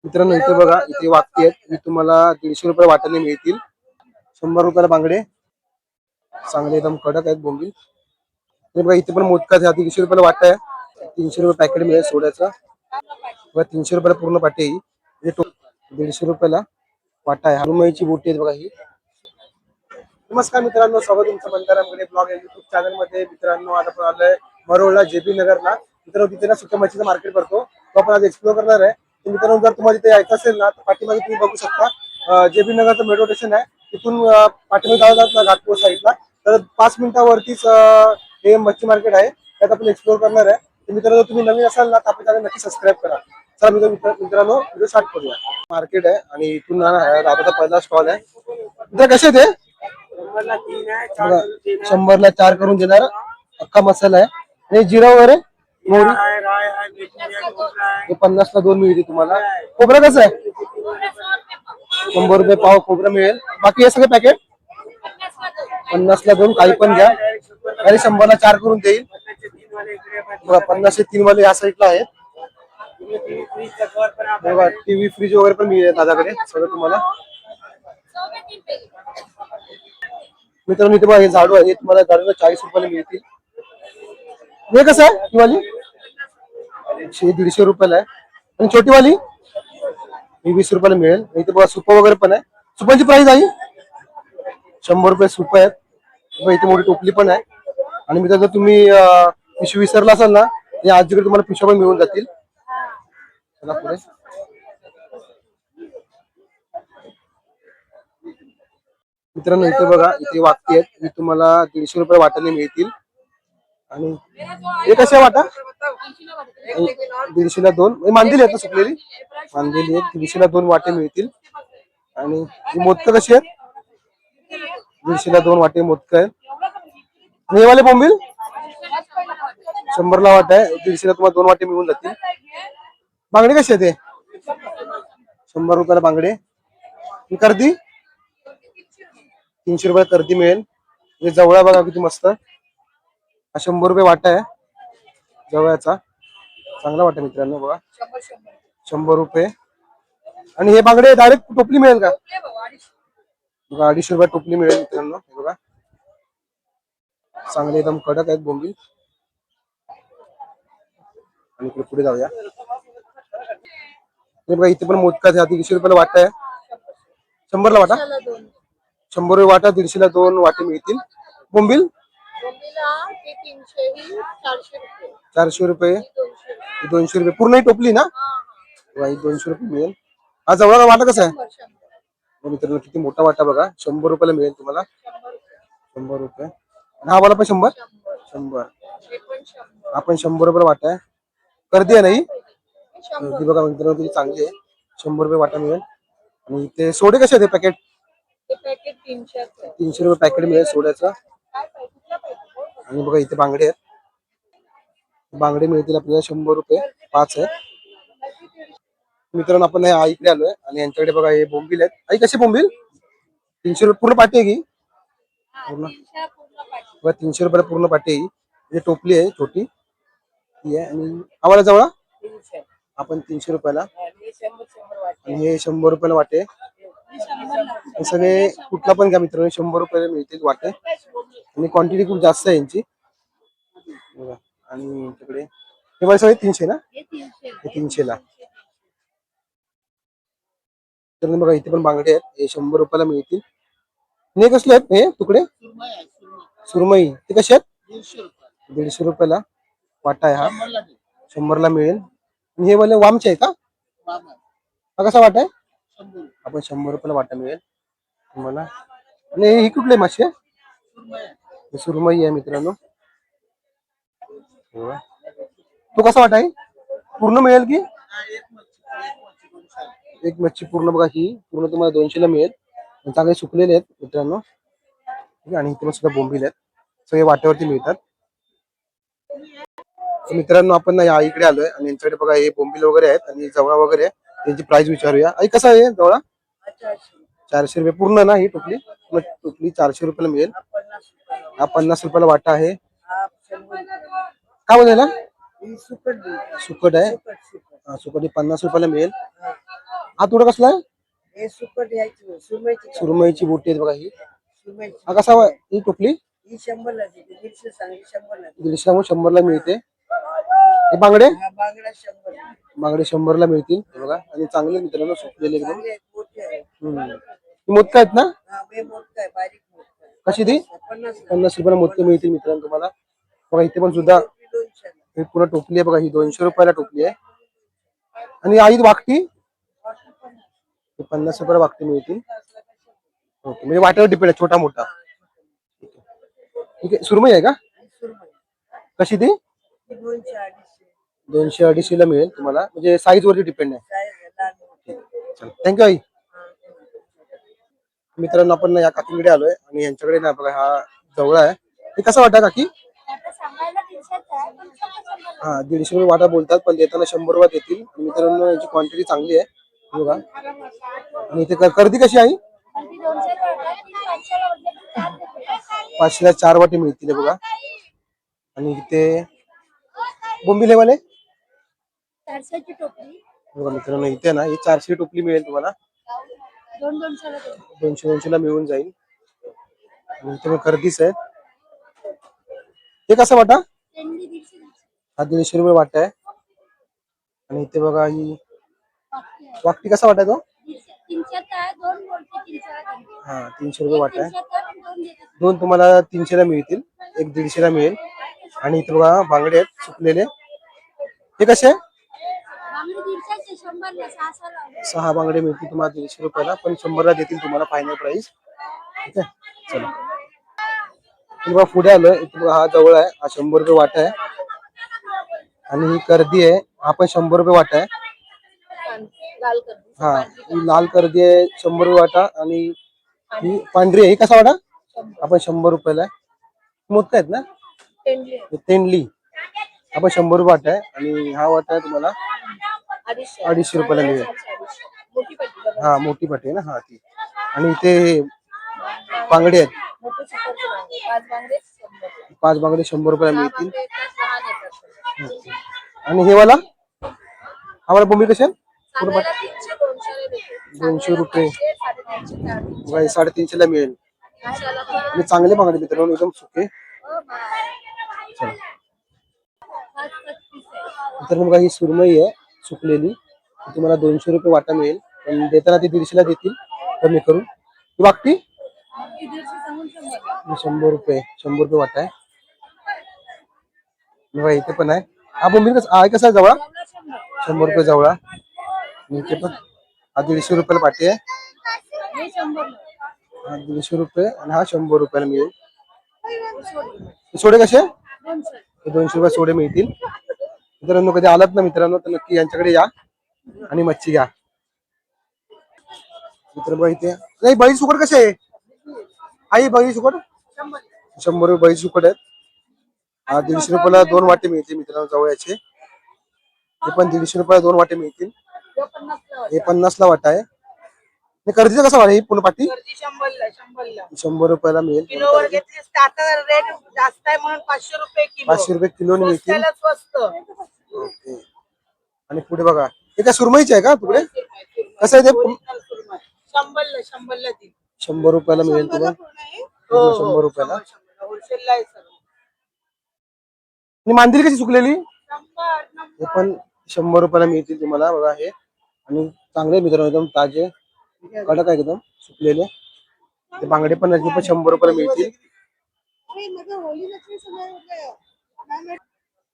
मित्रांनो इथे बघा, इथे वाटते आहेत. मी तुम्हाला 150 रुपये वाटाणे मिळतील. 100 रुपयाला बांगडे चांगले एकदम कडक आहेत बोंबील. हे बघा इथे पण मोदका 150 रुपयाला वाटा आहे. 300 रुपये पॅकेट मिळेल सोड्याचा. बघा 300 रुपयाला पूर्ण पाटी आहे. 150 रुपयाला वाटा आहे. हनुमाईची बोटी आहेत बघा ही. नमस्कार मित्रांनो, स्वागत तुमचं बंधारामध्ये ब्लॉग या युट्यूब चॅनल मध्ये. मित्रांनो आज आपण आलोय मरोळला जेपी नगरला. मित्रांनो तिथे ना सुक्या मच्छीचं मार्केट भरतो, तो आपण आज एक्सप्लोर करणार आहे. मित्रांनो जर तुम्हाला तिथे यायचं असेल ना तर पाठीमागे तुम्ही बघू शकता जेपी नगरचं मेट्रो स्टेशन आहे. तिथून पाठीमागे जातात ना घाटकोपर साईडला, तर 5 मिनिटावरतीच हे मच्छी मार्केट आहे. त्यात आपण एक्सप्लोर करणार आहे. तर मित्रांनो तुम्ही नवीन असाल ना तर आपल्या चॅनल नक्की सबस्क्राईब करा. चला मित्रांनो व्हिडिओ स्टार्ट करूया. मार्केट आहे आणि इथून दादाचा पहिला स्टॉल आहे. इथे कसे ते 100ला 4 करून देणार. अख्खा मसाला आहे आणि जिरा वगैरे मोहरी 50ला 2 मिळते तुम्हाला. खोबरं कसं आहे? 100 रुपये पाव खोबरं मिळेल. बाकी हे सगळे पॅकेट 50ला 2. काही पण घ्या, आणि 100ला 4 करून देईल. 50 3 वाले या साईडला आहेत. टीव्ही फ्रीज वगैरे पण मिळेल दादाकडे सगळं तुम्हाला. मित्रांनो इथे बघा हे झाडू आहे, तुम्हाला झाडूला 40 रुपयाला मिळतील. हे कसं आहे? ही वाली 150 रुपयाला आहे. आणि छोटी वाली ही 20 रुपयाला मिळेल. इथे बघा सुप वगैरे पण आहे. सुपांची प्राइस आहे 100 रुपये सुप आहेत. इथे मोठी टोपली पण आहे. आणि मित्रांनो जर तुम्ही पिशवी विसरला असाल ना, या आजीकडे तुम्हाला पिशव्या पण मिळून जातील. चला पुढे. मित्रांनो इथे बघा, इथे वाटते आहेत. मी तुम्हाला 150 रुपये वाटाणे मिळतील. आणि हे कशा वाटा 150ला 2 मांदिली आहेत ना, सुकलेली मांदिली आहेत. 150ला 2 वाटे मिळतील. आणि मोदक कशी आहेत? 150ला 2 वाटे मोदक आहेत. आणि हे वाले बोंबील 100ला वाटा आहे. 150ला तुम्हाला 2 वाटे मिळून जातील. बांगडे कसे आहेत? ते 100 रुपयाला बांगडे. कर्दी 300 रुपये कर्दी मिळेल. हे जवळा बघा किती मस्त. 100 रुपये वाटा आहे जवळचा. चांगला वाटा मित्रांनो बघा 100 रुपये. आणि हे बांगडे डायरेक्ट टोपली मिळेल का? बघा 250 रुपये टोपली मिळेल मित्रांनो. हे बघा चांगले एकदम कडक आहेत बोंबील. आणि पुढे जाऊया. हे बघा इथे पण मोदका 150 रुपयाला वाटा आहे. 100ला वाटा 100 रुपये वाटा. 150ला 2 वाटे मिळतील. बोंबील 400 रुपये 200 रुपये पूर्ण टोपली ना. 200 रुपये मिळेल. हा जवळ वाटा कसा आहे मित्रांनो? किती मोठा वाटा बघा. 100 रुपयाला मिळेल तुम्हाला. 100 रुपये. हा वाला पण 100 आपण 100 रुपयाला वाटा आहे. गर्दी आहे नाही गर्दी बघा मित्रांनो किती चांगली आहे. 100 रुपये वाटा मिळेल. आणि ते सोडे कसे आहेत? पॅकेट 300 रुपये पॅकेट मिळेल सोड्याचं. आणि बघा इथे बांगडे आहेत. बांगडे मिळतील आपल्याला 100 रुपये 5 आहे. मित्रांनो आपण आईकडे आलोय आणि यांच्याकडे बघा हे बोंबील आहेत. आई कसे बोंबील? 300 रुपये पूर्ण पाटी आहे की पूर्ण? बघा 300 रुपयाला पूर्ण पाटी आहे. ही टोपली आहे छोटी ती आहे. आणि आम्हाला जवळ आपण 300 रुपयाला. आणि हे 100 रुपयाला वाटे. हे सगळे कुठला पण घ्या मित्रांनो 100 रुपयाला मिळतील वाटे. आणि क्वांटिटी खूप जास्त आहे यांची बघा. आणि तिकडे हे मला सगळे 300 ना. हे 300ला. तर बघा इथे पण बांगडे आहेत. हे 100 रुपयाला मिळतील. हे कसले आहेत? हे तुकडे सुरमई ते कसे आहेत? 150 रुपयाला वाटा आहे. हा 100ला मिळेल. आणि हे वाले वामचे आहे का? हा कसा वाटा आहे? आपण 100 रुपयाला वाटा मिळेल तुम्हाला. आणि ही कुठले मासे आहे? सुरमई आहे मित्रांनो. तो कसा वाटा आहे? पूर्ण मिळेल की एक मच्छी पूर्ण? बघा ही पूर्ण तुम्हाला 200ला मिळेल. चांगले सुकलेले आहेत मित्रांनो. आणि इथे सुद्धा बोंबील आहेत. सगळे वाट्यावरती मिळतात. मित्रांनो आपण या इकडे आलोय आणि यांच्याकडे बघा हे बोंबील वगैरे आहेत आणि जवळा वगैरे. त्यांची प्राइस विचारूया. आई कसा आहे जवळा? 400 रुपये पूर्ण ना. ही टोपली टोपली 400 रुपयाला मिळेल. हा 50 रुपयाला वाटा आहे. काय बोलायला? सुकट आहे. सुकट ही 50 रुपयाला मिळेल. हा तुडा कसला आहे? हे सुपर द्यायची सुरमईची सुरमईची बोटी आहेत बघा ही. सुरमईची हा कसा ही टोपली? ही 100 ला देते. 150 सांगली 100 ला 100 ला मिळते. हे बांगडे? हा बांगडा 100 ला. बांगडे 100 ला मिळतील हे बघा. आणि चांगले मित्रांनो सुकलेले एकदम. चांगले आहेत, मोठे आहेत. ही मोदका आहेत ना? हा हे मोठं आहे, बारीक मोठं आहे. कशी ती? 50 ला. 50 रुपयाला मोदके मिळतील मित्रांनो तुम्हाला. बघा इथे पण सुद्धा 200 ला. ही पूर्ण टोपली आहे बघा. ही 200 रुपयाला टोपली आहे. आणि आई वाकटी 50 रुपयाला वाकटी मिळतील. ओके, म्हणजे वाट्यावर डिपेंड आहे, छोटा मोठा. ठीक आहे. सुरमई आहे का? सुरमई कशी ती? ही 200 250. 200-250 ला मिळेल तुम्हाला, म्हणजे साईज वरती डिपेंड आहे. साईज आहे, लहान मोठी. चल थँक्यू आई. हा. मित्रांनो आपण या काकीकडे आलोय आणि यांच्याकडे ना बघा हा जवळ आहे. हे कसं वाटतं काकी? हा 150 रुपये वाटा बोलतात, पण देताना 100 रुपयात देतील. मित्रांनो याची क्वांटिटी चांगली आहे बघा. आणि इथे कर्दी कशी आहे? 500 ला 4 वाटी मिळतील बघा. आणि इथे बोंबील वाले बघा मित्रांनो, इथे ना ही 400 टोपली मिळेल तुम्हाला. 200 ला मिळून जाईल. आणि इथे मग कर्दीच आहे. ते कसं वाटा? हा 150 रुपये वाटा आहे. आणि इथे बघा ही वाकटी कसा वाटा तो? हा 300 रुपये वाटा आहे. दोन तुम्हाला 300 ला मिळतील, एक 150 ला मिळेल. आणि इथे बघा बांगडे आहेत सुकलेले. हे कसे? 6 बांगडे मिळतील तुम्हाला 150 रुपयाला, पण 100 ला देतील तुम्हाला फायनल प्राइस. ठीक आहे चला. बघा पुढे आलोय. इथे बघा हा जवळ आहे, हा 100 रुपये वाटा आहे. आणि ही कर्दी आहे, हा पण 100 रुपये वाटा आहे. हा ही लाल कर्दी आहे 100 रुपये वाटा. आणि ही पांढरी आहे, ही कसा वाटा? आपण 100 रुपयाला आहे. मोठा आहेत ना तेंडली, आपण 100 रुपये वाटा आहे. आणि हा वाटा आहे तुम्हाला 250 रुपयाला मिळेल. हा मोठी पाटी आहे ना, हा ती. आणि इथे बांगडे आहेत, 5 बांगडे 100 रुपयाला मिळतील. आणि हे वाला हा वाला बोंबील कशा? 200 रुपये 350 ला मिळेल. आणि चांगले बांगडे मित्रांनो, एकदम सुके. चला मित्रांनो बघा ही सुरमई आहे सुकलेली, तुम्हाला 200 रुपये वाटा मिळेल. पण देताना ती 150 ला देतील कमी करून. ही वाकटी 100 रुपये वाटा आहे. बघा इथे पण आहे. हा बोंबील कसा आहे? कसा जवळा? 100 रुपये जवळा. इथे पण हा 150 रुपयाला पाटी आहे. हा 150 रुपये आणि हा 100 रुपयाला मिळेल. सोडे कसे? 200 रुपये सोडे मिळतील. मित्रांनो कधी आलात ना मित्रांनो तर नक्की यांच्याकडे या आणि मच्छी घ्या. मित्रांनो इथे नाही बळी सुकट कसे आहे आई? बळी सुकट 100 रुपये बळी सुकट आहेत. हा 150 रुपयाला 2 वाटे मिळतील मित्रांनो जवळचे. हे पण 150 रुपयाला 2 वाटे मिळतील. हे 50 ला वाटा आहे. कर्दीचा कसा वाटा? ही पूर्ण पाटी 100 रुपयाला मिळेल. किलोवर घेतलीस तर आता रेट जास्त आहे म्हणून 500 रुपये किलो. 500 रुपये किलो मिळतील. स्वस्त. ओके. आणि पुढे बघा हे काय सुरमईचे आहे का तुकडे? कसं आहे ते? 100 ला ती 100 रुपयाला मिळेल तुम्हाला. 100 रुपयाला. होलसेलला आहे सर. आणि मांदेली कशी सुकलेली? हे पण 100 रुपयाला मिळतील तुम्हाला बघा हे. आणि चांगले मित्रांनो एकदम ताजे कडक आहे एकदम सुकलेले. ते बांगडे पण 100 रुपयाला मिळतील.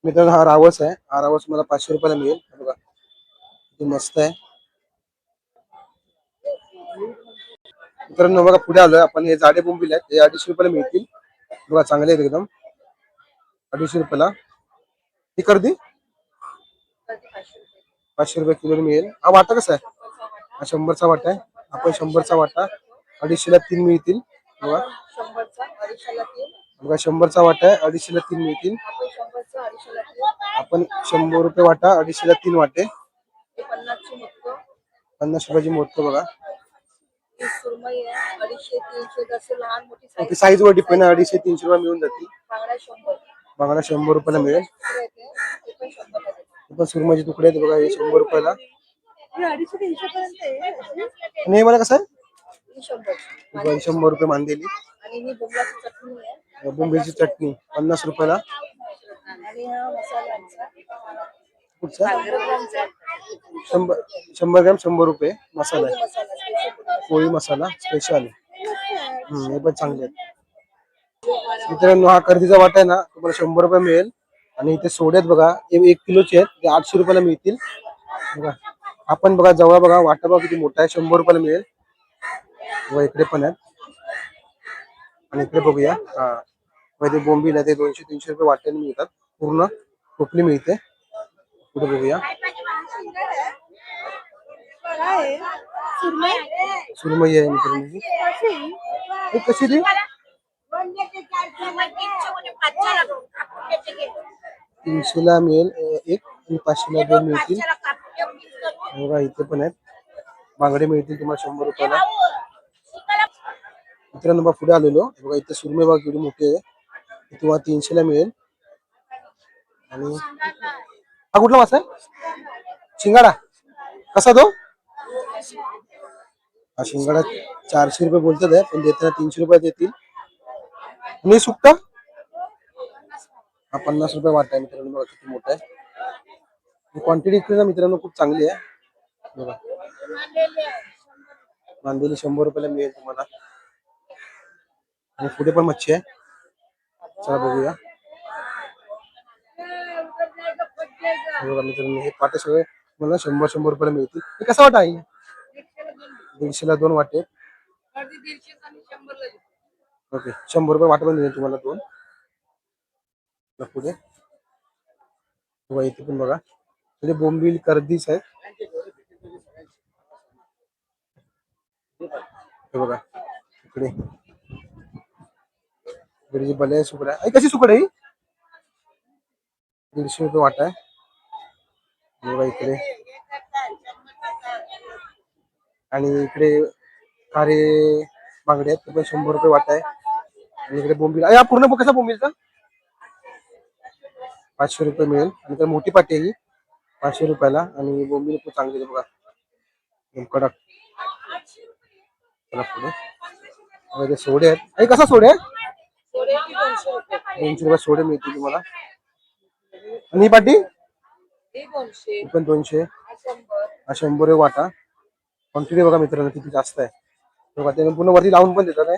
मित्रांनो हा रावस आहे. हा रावस मला 500 रुपयाला मिळेल बघा. ते मस्त आहे मित्रांनो. बघा पुढे आलोय आपण. हे जाडे बोंबील आहेत, हे 250 रुपयाला मिळतील बघा. चांगले आहेत एकदम 250 रुपयाला. ही कर्दी 500 रुपये किलो मिळेल. हा वाटा कसा आहे? हा 100 चा वाटा आहे. आपण 100 चा वाटा 250 ला 3 मिळतील बघा. बघा 100 चा वाटा आहे 250 ला 3 मिळतील. आपण 100 रुपये वाटा 250 ला 3 वाटे. 50 रुपयाची मोदक बघा. साईज वर डिपेंड आहे. 250-300 रुपये मिळून जातील. बांगडा 100 रुपयाला मिळेल. पण सुरमईचे तुकडे आहेत बघा हे 100 रुपयाला. अडीचशे 300 पर्यंत आहे अशी. आणि हे मला कसं आहे? ही 100. ही बाई 100 रुपये मांदेली. आणि ही बोंबलाची चटणी आहे बोंबीलची चटणी 50 रुपयाला. आणि हा मसाला आमचा कुठचा? 100 ग्रामचा 100 ग्रॅम 100 रुपये मसाला आहे. मसाला स्पेशल. पोळी मसाला स्पेशल. हे पण चांगले आहेत मित्रांनो. हा कर्दीचा वाटा आहे ना, तुम्हाला 100 रुपये मिळेल. आणि इथे सोडे आहेत बघा, हे 1 किलोचे आहेत, ते 800 रुपयाला मिळतील बघा. आपण बघा जवळ बघा, वाटा बघा किती मोठा आहे, 100 रुपयाला मिळेल. व इकडे पण आहेत. आणि इकडे बघूया, हा मध्ये बोंबील आहे, ते 200-300 रुपये वाट्याने मिळतात. पूर्ण टोपली मिळते. पुढे बघूया, काय सुरमई सुरमई आहे मित्रांनो. ही कशी ती? 300 ला मिळेल एक, आणि 500 ला 2 मिळतील बघा. इथे पण आहेत बांगडे, मिळतील तुम्हाला 100 रुपयाला मित्रांनो. बघा पुढे आलेलो बघा, इथे सुरमई बघा किती मोठी आहे, तुम्हाला 300 ला मिळेल. आणि हा कुठला मासा आहे? शिंगाडा. कसा तो? हा शिंगाडा 400 रुपये बोलतात आहे, पण देताना 300 रुपये देतील. आणि सुकटा हा 50 रुपये वाटा आहे मित्रांनो. बघा किती मोठा आहे. क्वांटिटी इकडे ना मित्रांनो खूप चांगली आहे बघा. मांदेली 100 रुपयाला मिळेल तुम्हाला. आणि पुढे पण मच्छी आहे, चला बघूया. बघा मित्रांनो, हे पाटे सगळे मला 100 रुपयाला मिळतील. हे कसा वाटा आहे? 150 ला 2 वाटे. ओके, 100 रुपये वाटा पण मिळेल तुम्हाला 2. पुढे बघा, इथे पण बघा, म्हणजे बोंबील कर्दीच आहेत हे बघा. इकडे इकडे जी बले सुकड आहे, कशी सुकड आहे? 150 रुपये वाटा आहे बघा इकडे. आणि इकडे खारे बांगडे आहेत, ते पण 100 रुपये वाटा आहे. आणि इकडे बोंबील आहे, पूर्ण कसा बोंबीलचा 500 रुपये मिळेल. आणि तर मोठी पाटी आहे ही 500 रुपयाला. आणि बोंबील खूप चांगली आहे बघा, एकदम कडक. चला पुढे सोडे आहेत. आई कसा सोडे आहे? 200 रुपये सोडे मिळतील तुम्हाला. आणि ही पाटी पण 200. हा 100 रुपये वाटा. क्वांटिटी बघा मित्रांनो किती जास्त आहे बघा. ते पूर्ण वरती लावून पण देतात आहे.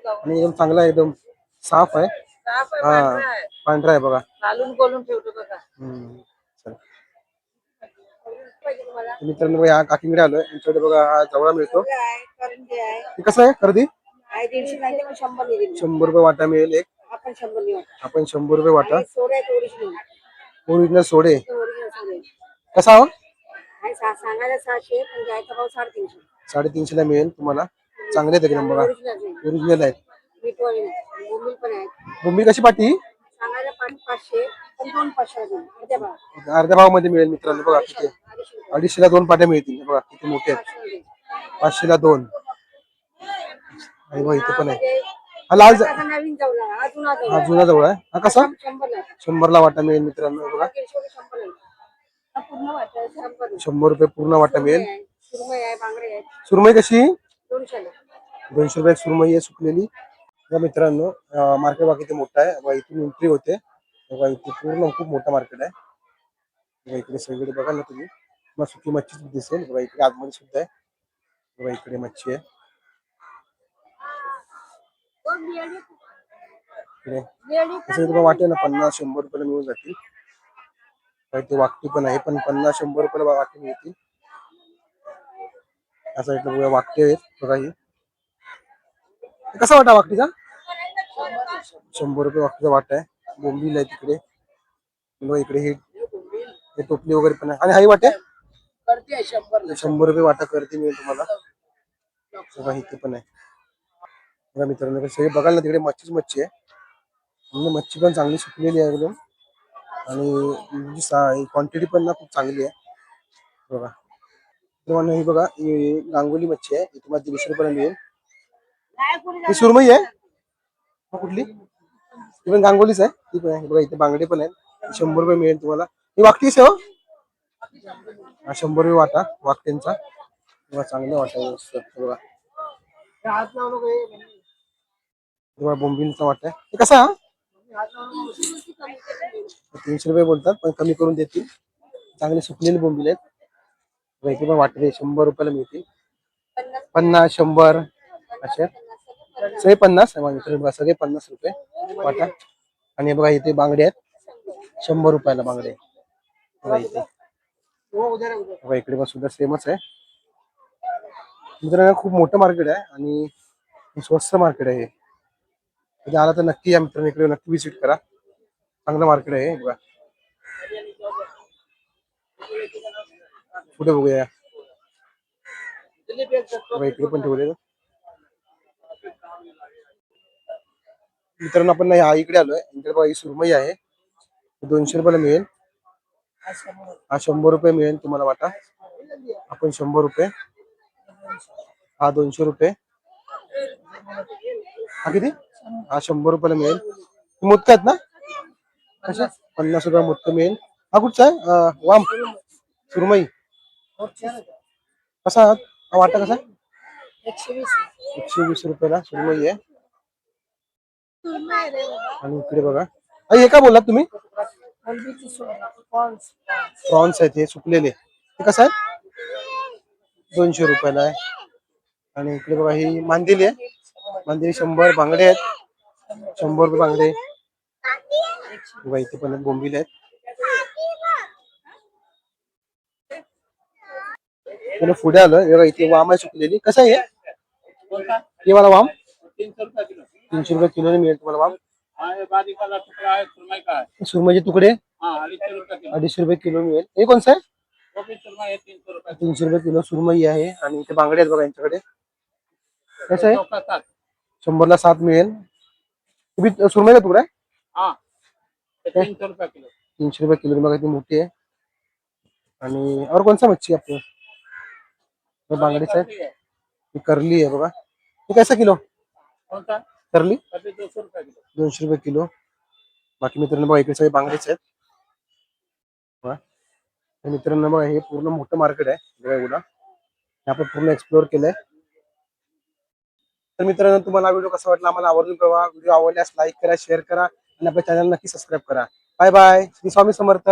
आणि एकदम चांगला आहे, एकदम साफ आहे. हा पांढरा आहे बघा. चला मित्रांनो, या काकीकडे आलोय. यांच्याकडे बघा हा जवळा मिळतो. हे कसं आहे खरेदी? 100 रुपये वाटा मिळेल एक. आपण 100 रुपये वाटा. ओरिजिनल सोडे कसा हो? सांगायला 700 पण जायचा भाव 350. 350 ला मिळेल तुम्हाला. चांगले आहेत एकदम बघा, ओरिजिनल आहेत. बोंबील कशी पाटी? सांगायला 500 पण 2 500 अर्ध्या भाव मध्ये मिळेल मित्रांनो. बघा किती, 250 ला 2 पाट्या मिळतील बघा किती मोठे आहेत. 500 ला 2. आणि बघा इथे पण आहे हा लाल. नवीन जवळ अजून हा जुना जवळ आहे. हा कसा? 100 ला वाटा मिळेल मित्रांनो बघा. 100 रुपये पूर्ण वाटा मिळेल. सुरमई कशी? 200 रुपये सुरमई आहे सुकलेली. मित्रांनो मार्केट बघा किती मोठा आहे बघा. इथून एंट्री होते बघा. इथे पूर्ण खूप मोठा मार्केट आहे बघा. इकडे सगळीकडे बघा ना तुम्ही, मग सुकी मच्छी दिसेल बघा. इकडे आतमध्ये सुद्धा आहे बघा. इकडे मच्छी आहे. इकडे वाटे ना 50-100 रुपयाला मिळून जातील. ते वाकटी पण आहे, पण 50-100 रुपयाला वाटी मिळतील. असं इकडे वाकटे आहेत बघा. ही कसा वाटा वाकटीचा? 100 रुपये वाकटीचा वाटा आहे. बोंबील आहे तिकडे इकडे. हे टोपली वगैरे पण आहे. आणि हाही वाटे 100 रुपये वाटा करते मिळेल तुम्हाला बघा. इथे पण आहे बघा मित्रांनो. सगळे बघाल ना तिकडे मच्छीच मच्छी आहे. म्हणजे मच्छी पण चांगली सुकलेली आहे एकदम. आणि क्वांटिटी पण ना खूप चांगली आहे बघा. तुम्हाला ही बघा, ही गांगोली मच्छी आहे. तुम्हाला 150 रुपयाला मिळेल. ही सुरमई आहे कुठली? ती पण गांगोलीच आहे. ती पण आहे बघा. इथे बांगडे पण आहेत, 100 रुपये मिळेल तुम्हाला. ही वाकटीच आहे हो. हा 100 रुपये वाटा वाकटेंचा. तेव्हा चांगलं वाटा आहे मस्त बघा. तेव्हा बोंबिलचा वाटा आहे. हे कसा हा? 300 रुपये बोलतात पण कमी करून देतील. चांगले सुकलेले बोंबील आहेत. इथे पण वाटते 100 रुपयाला मिळतील. 50 100 असे सगळे 50 सगळे 50 रुपये वाटा. आणि बघा इथे बांगडे आहेत 100 रुपयाला बांगडे. बघा इथे बघा इकडे पण सुद्धा सेमच आहे. मित्रांनो खूप मोठं मार्केट आहे आणि स्वस्त मार्केट आहे. कधी आला तर नक्की या मित्रांनो इकडे नक्की विजिट करा. चांगलं मार्केट आहे बघा. पुढे बघूया इकडे पण ठेवलेलं. मित्रांनो आपण हा इकडे आलोय. इकडे बघा ही सुरमई आहे 200 रुपयाला मिळेल. हा 100 रुपये मिळेल तुम्हाला वाटा. आपण 100 रुपये. हा 200 रुपये. हा किती? हा 100 रुपयाला मिळेल. मोदक आहेत ना कशा 50 रुपये मोदक मिळेल. हा कुठचा आहे वाम सुरमई कसा हा वाटा कसा 120 रुपयाला सुरमई आहे. आणि इकडे बघा हे काय बोललात तुम्ही प्रॉन्स आहेत हे सुकलेले ते कसं आहे 200 रुपयाला आहे. आणि इकडे बघा ही मांदेली आहे. मांदेली 100 बांगडे आहेत 100 रुपये बांगडे. बघा इथे पण बोंबील आहेत. पुढे आलोय बघा इथे वाम आहे सुकलेली कसं आहे हे वाला वाम 300 रुपये किलो मिळेल तुम्हाला वाम. सुरमईचे तुकडे 250 रुपये किलो मिळेल. हे कोणचं आहे 300 रुपये किलो सुरमई आहे. आणि इथे बांगडे आहेत बघा यांच्याकडे कसं आहे 100 ला 7 मिळेल. तुम्ही सुरमईचा तुकडा आहे 300 रुपये किलो बघा ती मोठी आहे. आणि और कोणसा मच्छी आपलं बांगडेच आहे करली आहे बघा. हे कैसा किलो करली 200 रुपये किलो. बाकी मित्रांनो बघा इकडे सगळे बांगडेच आहेत. मित्रांनो बघा हे पूर्ण मोठं मार्केट आहे बघा एवढा. आपण पूर्ण एक्सप्लोअर केलंय. तर मित्रांनो तुम्हाला व्हिडिओ कसा वाटला आम्हाला आवर्जून कळवा. व्हिडिओ आवडल्यास लाईक करा शेअर करा आणि आपल्या चॅनल नक्की सबस्क्राईब करा. Bye bye. श्री स्वामी समर्थ.